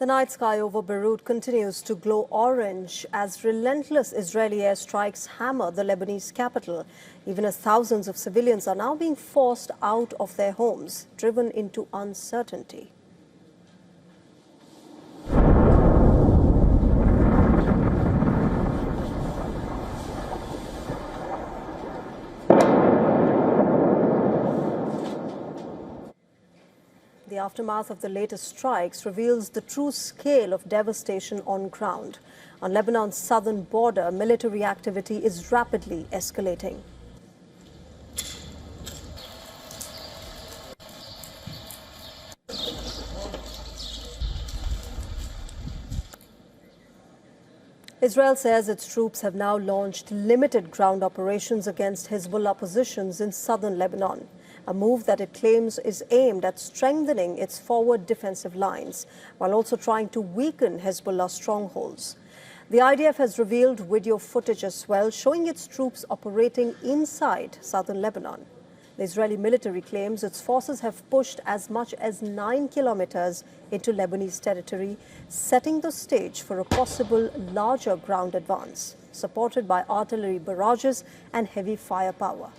night sky over Beirut continues to glow orange as relentless Israeli airstrikes hammer the Lebanese capital, even as thousands of civilians are now being forced out of their homes, driven into uncertainty. The aftermath of the latest strikes reveals the true scale of devastation on ground. On Lebanon's southern border, military activity is rapidly escalating. Israel says its troops have now launched limited ground operations against Hezbollah positions in southern Lebanon, a move that it claims is aimed at strengthening its forward defensive lines, while also trying to weaken Hezbollah strongholds. The IDF has revealed video footage as well, showing its troops operating inside southern Lebanon. The Israeli military claims its forces have pushed as much as 9 kilometers into Lebanese territory, setting the stage for a possible larger ground advance, supported by artillery barrages and heavy firepower.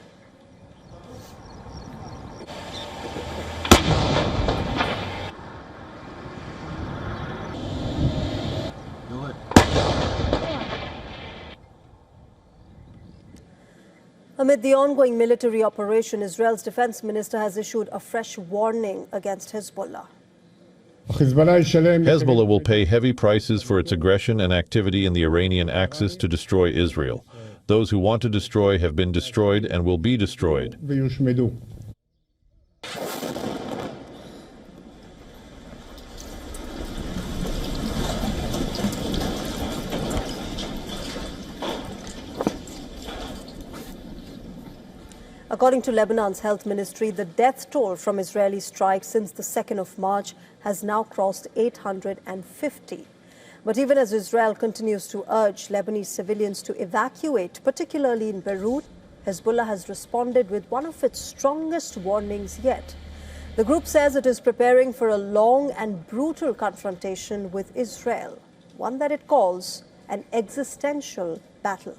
Amid the ongoing military operation, Israel's defense minister has issued a fresh warning against Hezbollah. Hezbollah will pay heavy prices for its aggression and activity in the Iranian axis to destroy Israel. Those who want to destroy have been destroyed and will be destroyed. According to Lebanon's health ministry, the death toll from Israeli strikes since the 2nd of March has now crossed 850. But even as Israel continues to urge Lebanese civilians to evacuate, particularly in Beirut, Hezbollah has responded with one of its strongest warnings yet. The group says it is preparing for a long and brutal confrontation with Israel, one that it calls an existential battle.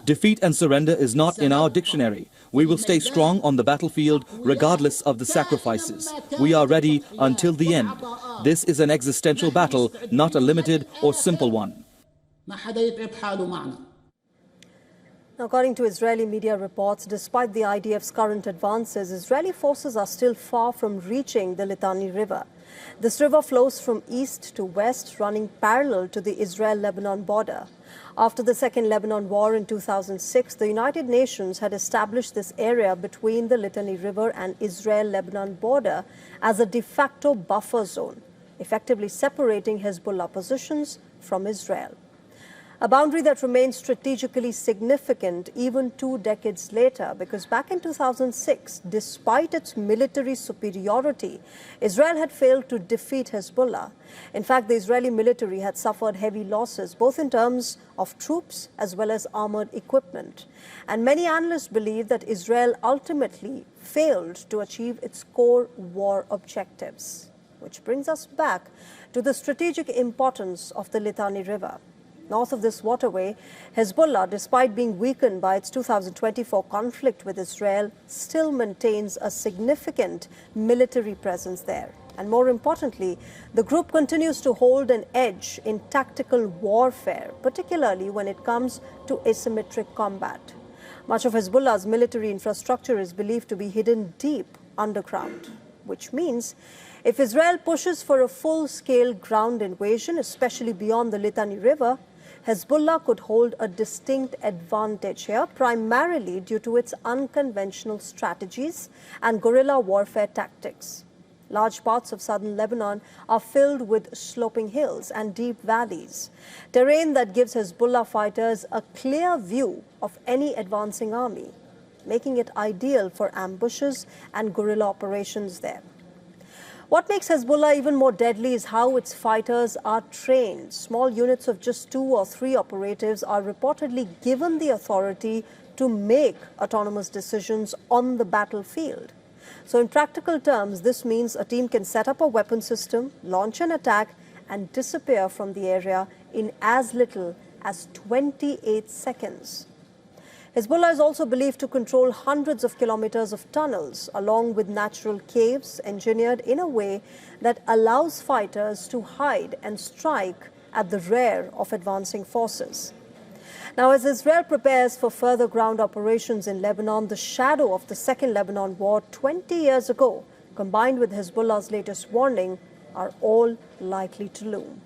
Defeat and surrender is not in our dictionary. We will stay strong on the battlefield regardless of the sacrifices. We are ready until the end. This is an existential battle, not a limited or simple one. According to Israeli media reports, despite the IDF's current advances, Israeli forces are still far from reaching the Litani River. This river flows from east to west, running parallel to the Israel-Lebanon border. After the Second Lebanon War in 2006, the United Nations had established this area between the Litani River and Israel-Lebanon border as a de facto buffer zone, effectively separating Hezbollah positions from Israel. A boundary that remains strategically significant even 2 decades later, because back in 2006, despite its military superiority, Israel had failed to defeat Hezbollah. In fact, the Israeli military had suffered heavy losses, both in terms of troops as well as armored equipment. And many analysts believe that Israel ultimately failed to achieve its core war objectives. Which brings us back to the strategic importance of the Litani River. North of this waterway, Hezbollah, despite being weakened by its 2024 conflict with Israel, still maintains a significant military presence there. And more importantly, the group continues to hold an edge in tactical warfare, particularly when it comes to asymmetric combat. Much of Hezbollah's military infrastructure is believed to be hidden deep underground, which means if Israel pushes for a full-scale ground invasion, especially beyond the Litani River, Hezbollah could hold a distinct advantage here, primarily due to its unconventional strategies and guerrilla warfare tactics. Large parts of southern Lebanon are filled with sloping hills and deep valleys, terrain that gives Hezbollah fighters a clear view of any advancing army, making it ideal for ambushes and guerrilla operations there. What makes Hezbollah even more deadly is how its fighters are trained. Small units of just 2 or 3 operatives are reportedly given the authority to make autonomous decisions on the battlefield. So in practical terms, this means a team can set up a weapon system, launch an attack, and disappear from the area in as little as 28 seconds. Hezbollah is also believed to control hundreds of kilometers of tunnels, along with natural caves engineered in a way that allows fighters to hide and strike at the rear of advancing forces. Now, as Israel prepares for further ground operations in Lebanon, the shadow of the Second Lebanon War 20 years ago, combined with Hezbollah's latest warning, are all likely to loom.